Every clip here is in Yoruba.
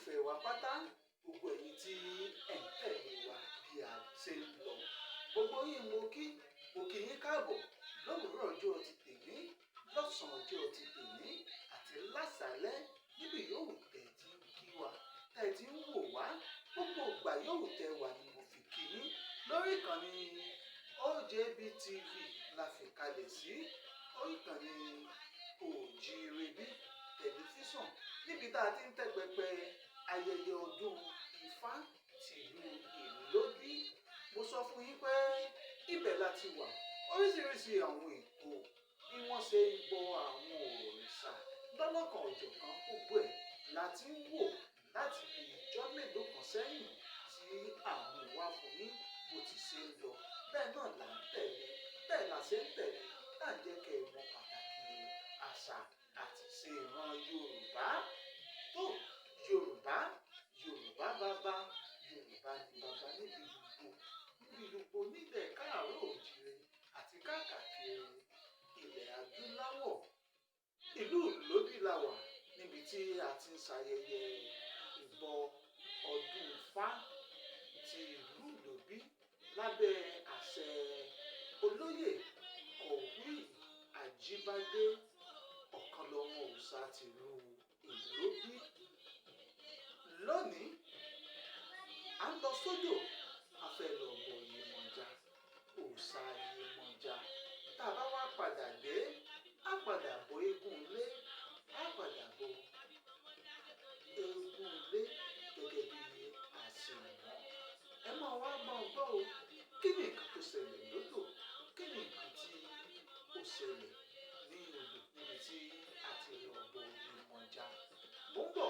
olólùfẹ́ wa pátá gbogbo ẹ̀yin tí ẹ̀ ń tẹ̀lé wa bí a ṣe ń lọ gbogbo yín mo kí yín káàbọ̀ lówùúrọ̀ ọjọ́ ti tèmi lọ́sàn-án ọjọ́ ti tèmi àti lásàálẹ́ níbi yòówù tẹ̀ tí ń kí wa tẹ̀ tí ń wò wá gbogbo ìgbà yòówù tẹ̀ wà ni mo fi kí yín lórí ìkànnì OJBTV la fi kalẹ̀ sí orí ìkànnì Òjìrèbí tẹlifíṣàn níbi tá a ti ń tẹ́pẹpẹ ayẹyẹ ọdún Ifá tìlú Ilobi. Mo sọ fún yín pé ibẹ̀ la ti wà oríṣiríṣi àwọn ètò bí wọ́n ṣe ń bọ àwọn òrìṣà lọ́lọ́kan ọ̀jọ̀kan gbogbo ẹ̀ la ti ń wò láti fi ìjọ́ mélòó kan sẹ́yìn tí àwọn wá fún yín bó ti ṣe ń lọ bẹ́ẹ̀ náà là ń tẹ̀lé bẹ́ẹ̀ la ṣe ń tẹ̀lé là ń jẹ́ kẹ́ ẹ mọ̀ pàtàkì àṣà àti ṣe ìran Yorùbá tó Yorùbá bàbá Yorùbá ni bàbá níbi gbogbo nílẹ̀ káàárọ̀ òjìrè àti káàkiri ilẹ̀ adúláwọ̀ ìlú Ilobi la wà níbi tí a ti ń ṣayẹyẹ ìbọ ọdún Ifá ti ìlú Ilobi lábẹ́ àṣẹ olóyè kọ̀wé Àjíbádé ọ̀kan lọ́mọ òòṣà tìlú Ilobi. Lónìí à ń lọ sódò a fẹ́ lọ bọ Iyemoja òòṣà Iyemoja tá a bá wá padà dé á padà bọ eégún ilé á padà bọ eégún ilé gẹ́gẹ́ bí àṣìwọ̀n ẹ máa wá gbọ́ o kí ni nǹkan tó ṣẹlẹ̀ lódò kí ni nǹkan tí ó ṣẹlẹ̀ ní odò níbi tí a ti lọ bọ Iyemoja mo ń bọ̀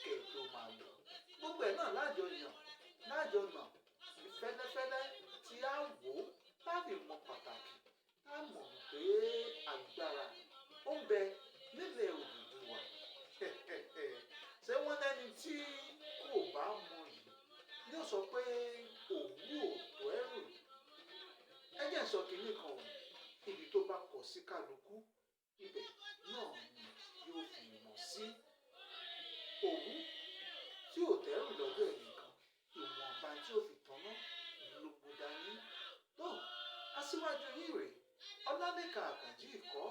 kẹ́ ẹ tó máa lọ gbogbo ẹ̀ náà lájọ nà ní fẹ́lẹ́fẹ́lẹ́ tí a wò ó láti mọ pàtàkì a mọ̀ pé agbára ó ń bẹ nílẹ̀ Odùduwà ṣé wọ́n lẹ́ni tí kò bá mọ yìí yóò sọ pé òwú òtó ẹrù ẹ jẹ́ sọ kínní kan o ibi tó bá kọ̀ sí kálukú ibẹ̀ náà ni yóò fi mọ̀ sí òwú tí ò tẹ́rù lọ́dọ̀ ẹ̀ nìkan ìwọ̀nba tí ó fi tanná ló gbó dání tó Asiwaju yìí rèé Olalekan Akanji ìkọ́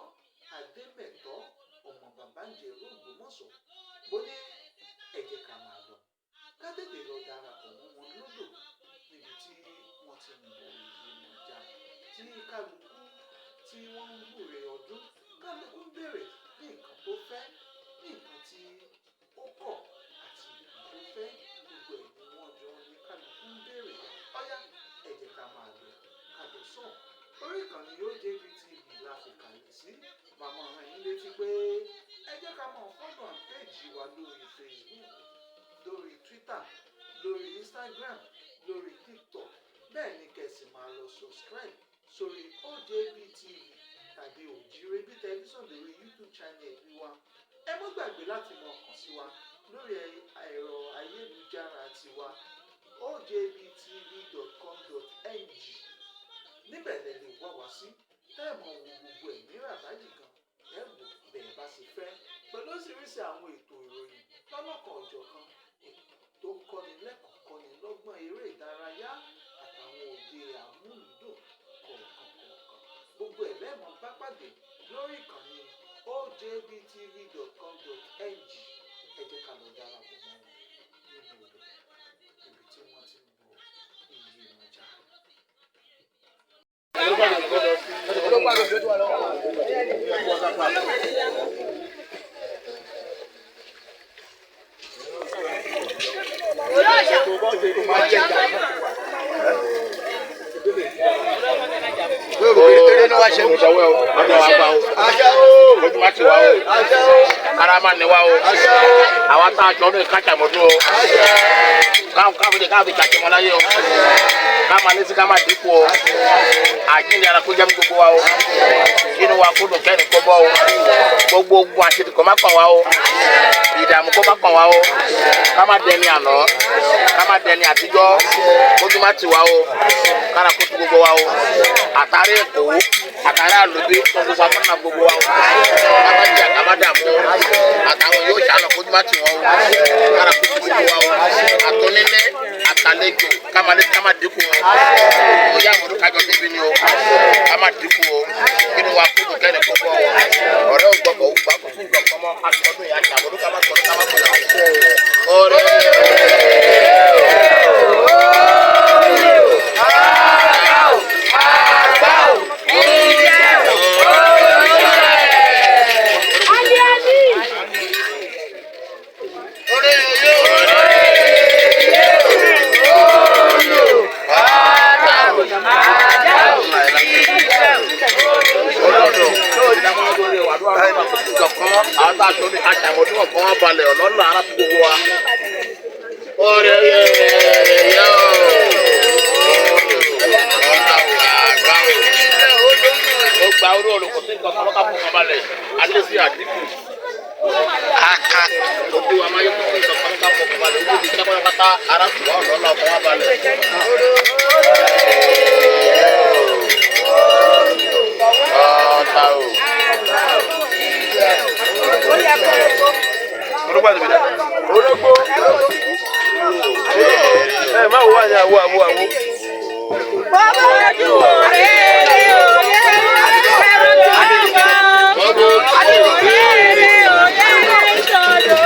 Ademeto ọmọ bàbá ń jẹ Ògbómọ̀ṣọ́ bó ní ẹ jẹ́ ká máa lọ ká tètè lọ darapọ̀ mọ́ wọn lódò níbi tí wọ́n ti ń bọ Iyemoja tí kálukú tí wọ́n ń wúre ọdún kálukú ń béèrè ní nǹkan tó fẹ́ ní nǹkan tí ó kọ̀ àti nǹkan tó fẹ́ gbogbo ẹ̀ ni wọ́n jọ ní kálukú ń béèrè ọ̀yá ẹ jẹ́ ká máa lọ kàdé sàn orí ìkànnì OJBTV la fi kalẹ̀ sí màmá ràn yín létí pé ẹ jẹ́ ká máa fọ́nà péèjì wa lórí Facebook lórí Twitter lórí Instagram lórí TikTok bẹ́ẹ̀ ni kẹ̀sì máa lọ subscribe sórí OJBTV tàbí Òjìrèbí tẹlifíṣàn lórí YouTube channel wa ẹ má gbàgbé láti mọ kàn sí wa lórí ẹ̀rọ ayélujára tiwa ojbtv.com.ng níbẹ̀ lẹ lè wá wá sí tẹ́ẹ̀mọ̀ wo gbogbo ẹ̀ ní ràbáyé gan ẹ wò bẹ́ẹ̀ bá ṣe fẹ́ pẹ̀lú oríṣiríṣi àwọn ètò ìròyìn lọ́lọ́kan ọ̀jọ̀kan tó ń kọ́ni lẹ́kọ̀ọ́ kọ́ni lọ́gbọ́n eré ìdárayá àtàwọn òde àmúlùdùn kọ̀ọ̀kan gbogbo ẹ̀ lẹ́ẹ̀mọ́ bá pàdé lórí ìkànnì ojbtv.com.ng ẹ jẹ́ ká lọ darapọ̀ mọ́ wọn nínú odò ibi tí wọ́n ti ń bọ Iyemoja. Eré ni wá ṣe ń sọ̀wé o, ọ̀dọ̀ wa pa o, ojú wa ti wá o, ara máa ní wá o, àwa tá a jọ ní kájà mọ́tò o, káàbí kàkí mọ́ láyé o, ká máa ní sí ká máa dínkù o, àjíǹde ara kó jẹ́ gbogbo wa o, inú wa kó dùn kẹ́ni kó bọ́ o, gbogbo ogun àṣetì kó má kàn wá o, ìdààmú kó má kàn wá o, ká má dẹni àná, ká má dẹni àtijọ́, kójú má ti wá o, kára kó tu gbogbo wa o. àtàrí èkó àtàrí àlòbí tọ́jú sàfúnà gbogbo wa kábàjì àkàbàdàmú àtàwọn yóò ṣàánú kó má tì wọ́n kára kó tó gbogbo wa àtọ́nílé àtàlejò káma dínkù wọn ó yá àwọn olùkájọ níbi ni o káma dínkù o kínú wa kó dùn kẹ́ni kókó ọ̀rẹ́ ògbọ́gbọ̀ ògbà kó tún gbọ̀ kọ́mọ́ àtọ́dún yà àtàwọn káma kọ́ àtàmọ́dún ọ̀kan wọn balẹ̀ ọ̀nà ara tó gbogbo wa. Ọ̀rẹ́ yẹ ó gba orí olùkọ́ sí nǹkan kan lọ́ka fún wọn balẹ̀ alẹ́ sí àdínkù. Aka òbí wa máa yẹ kó sí nǹkan kan lọ́ka fún wọn balẹ̀ ó ti jábọ̀ pátá ara tó wà ọ̀nà ọ̀kan wọn balẹ̀. Ọ̀tá o. Ológbó ẹ má wò wá ní àwọ. Bàbá ojú òré òye ẹ̀rọ tó bá òré òye ìṣòro.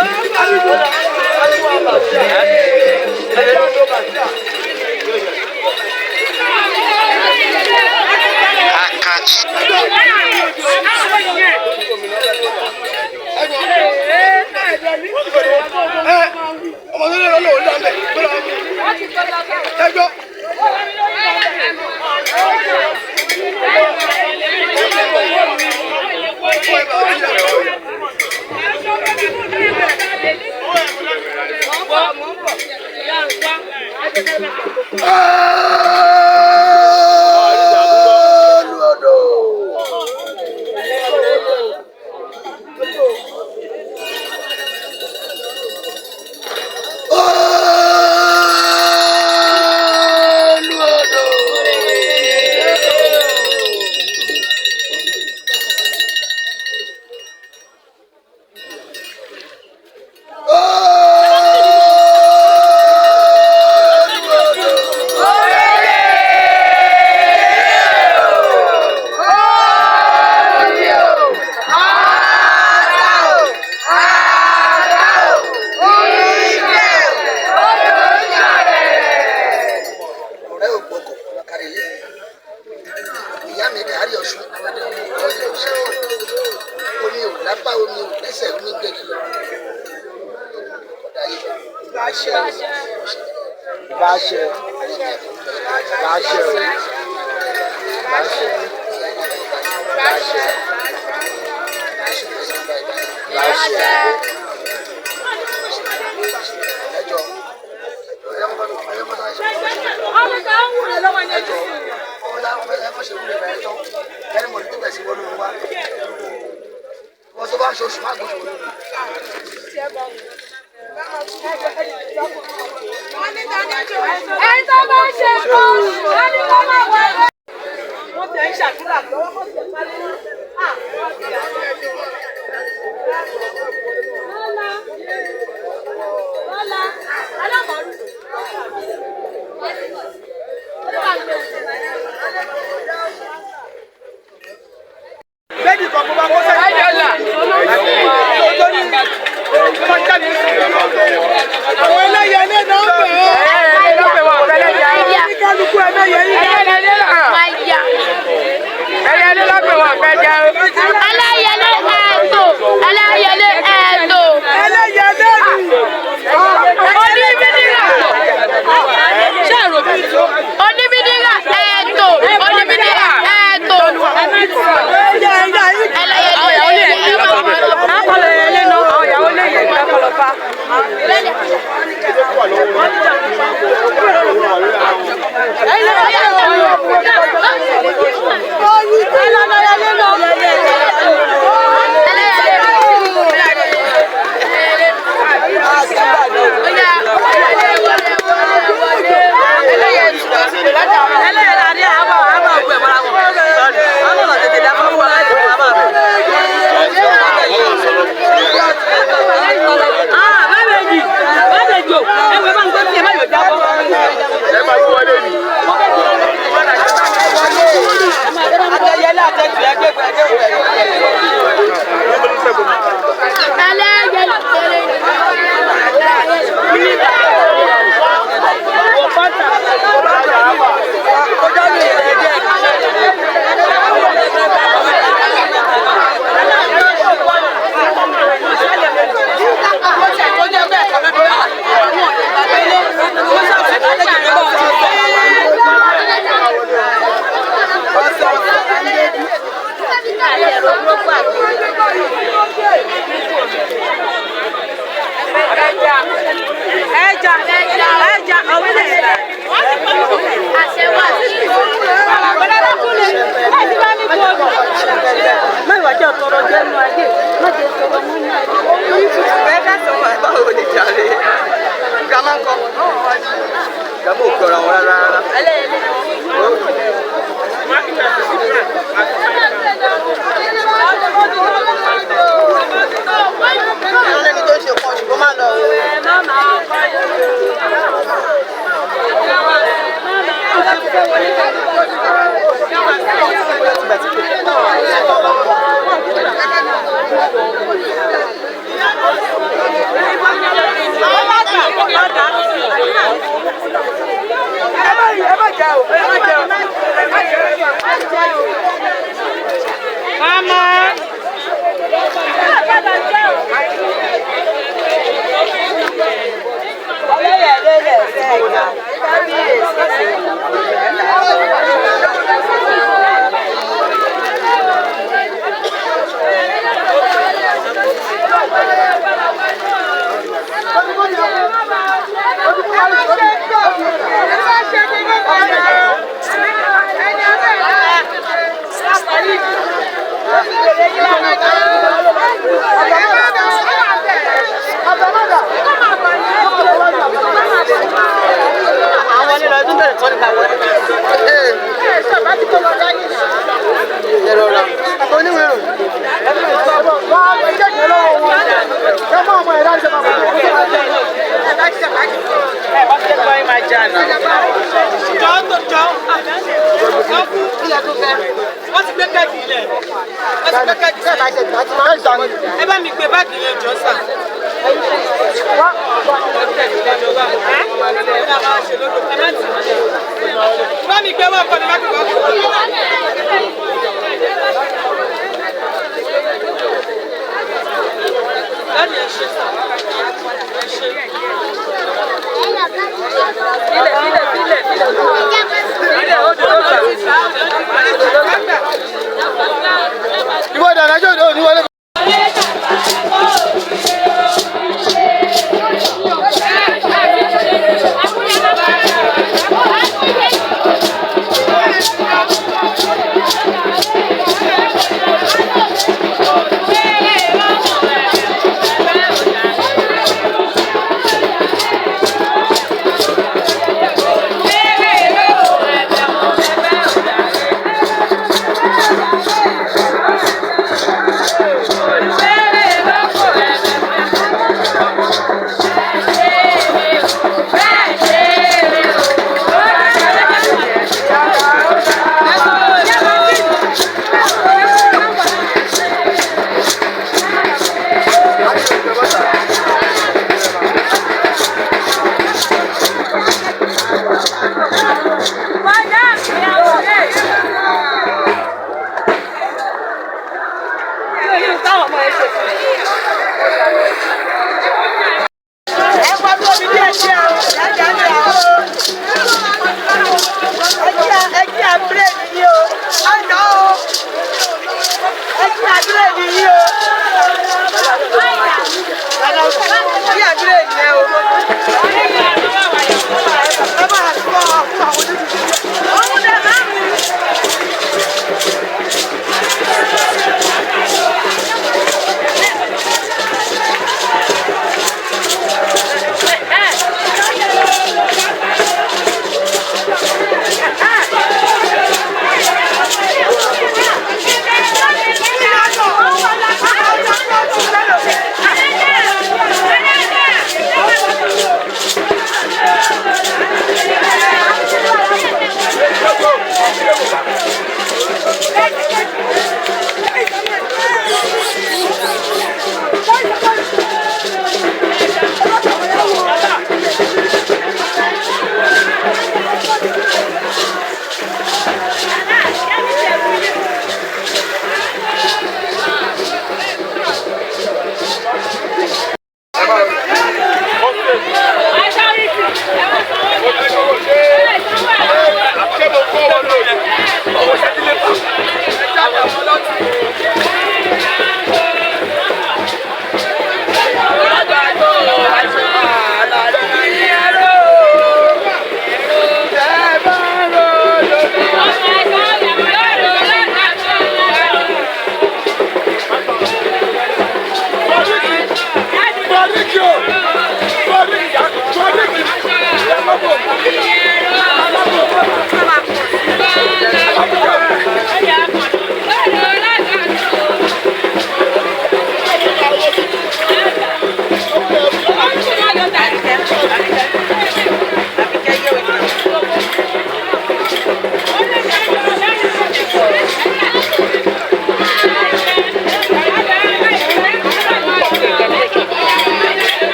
Àwọn ẹlẹ́yẹ náà ń bẹ̀ ọ́. Wọ́n ti gbé kẹ́ẹ̀kì ilẹ̀. Wọ́n ti gbé kẹ́ẹ̀kì ilẹ̀. Ẹ bá mi gbé báàgì yẹn jọ sà. Bá mi gbé wọ́n kọ́ ni báàgì wọ́n kọ́. Láti ẹ̀ ṣe sà. Ẹ ṣe. Ìwọ ìdájọ́ òní wọlé.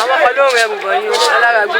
Àwọn kan ló ń rẹ bùbọ̀ yín alára gbé.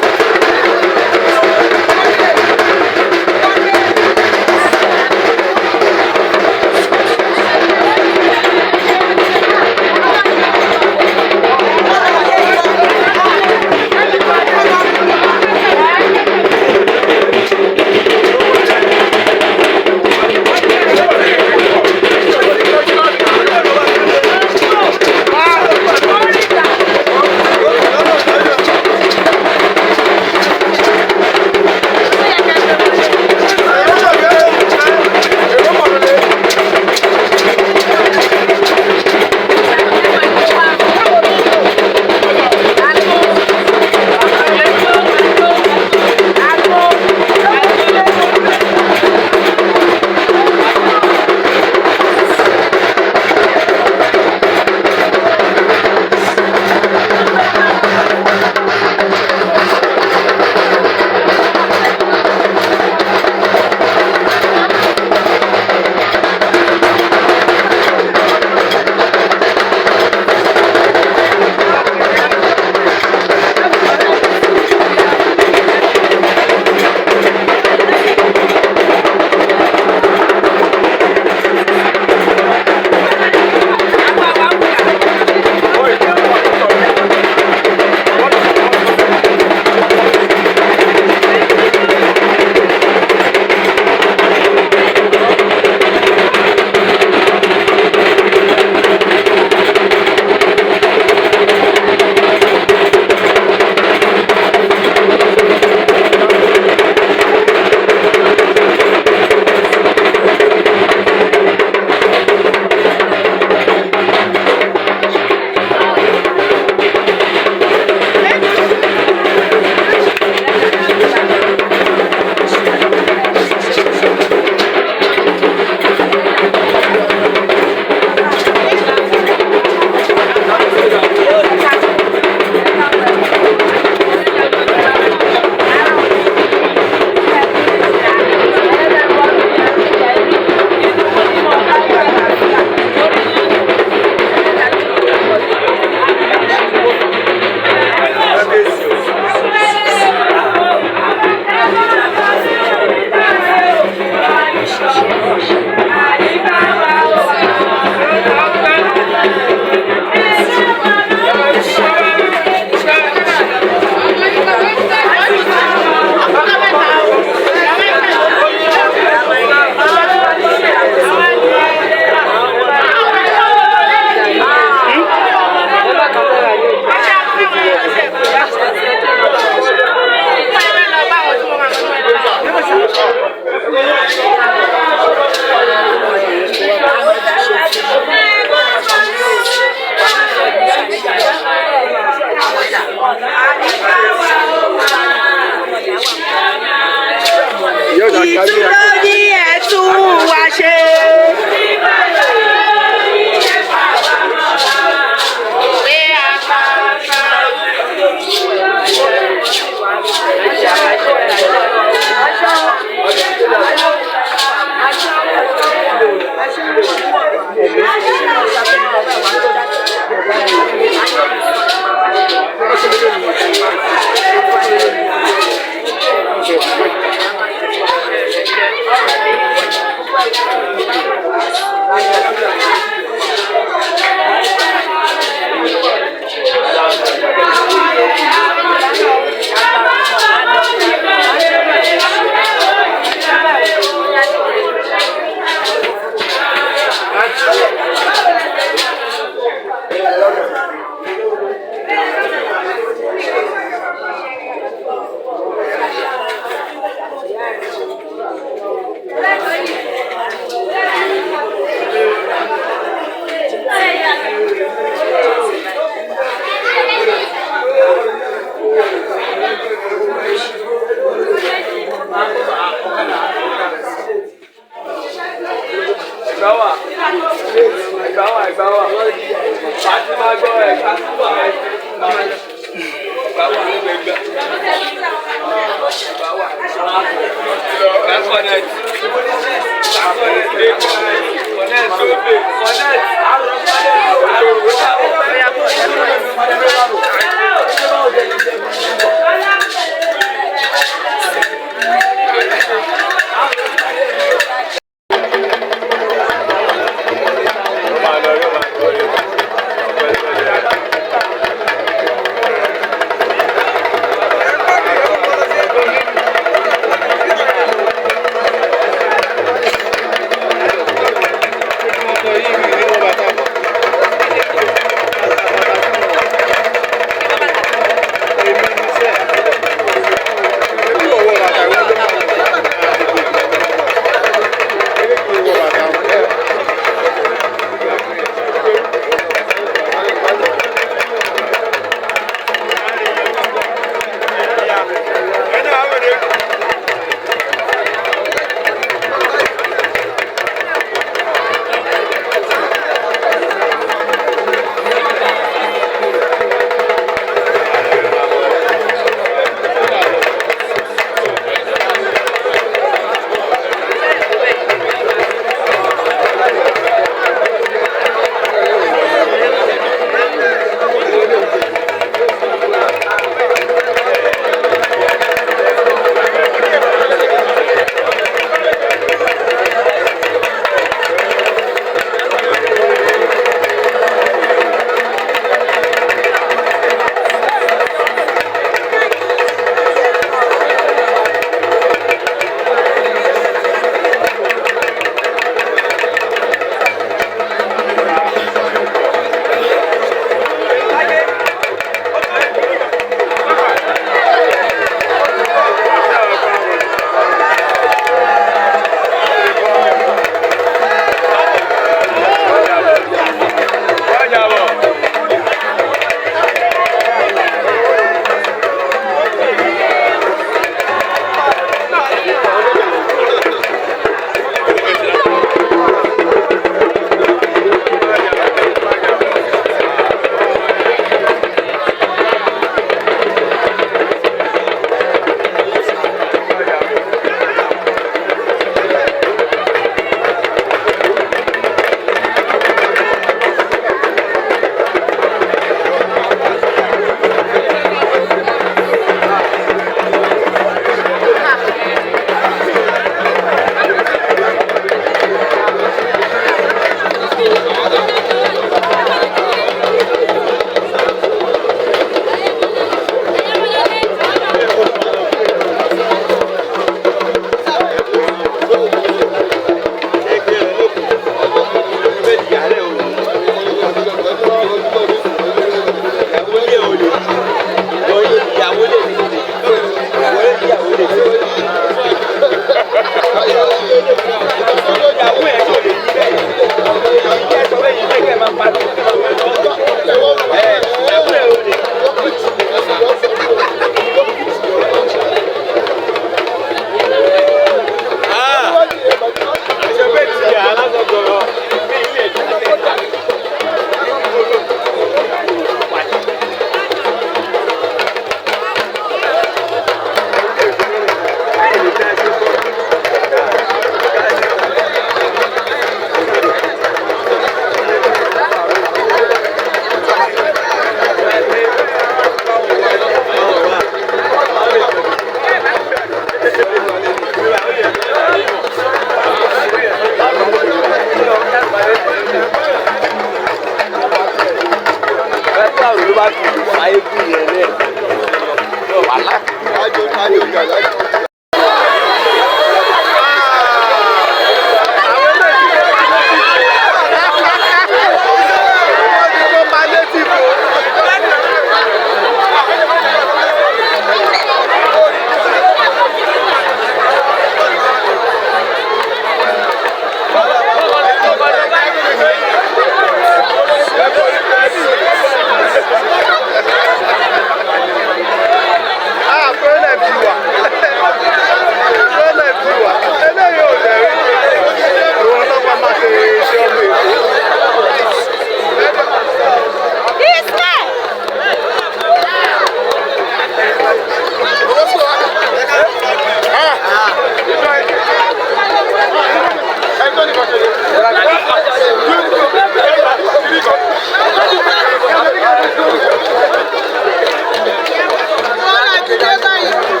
Wọ́n á ti dé báyìí.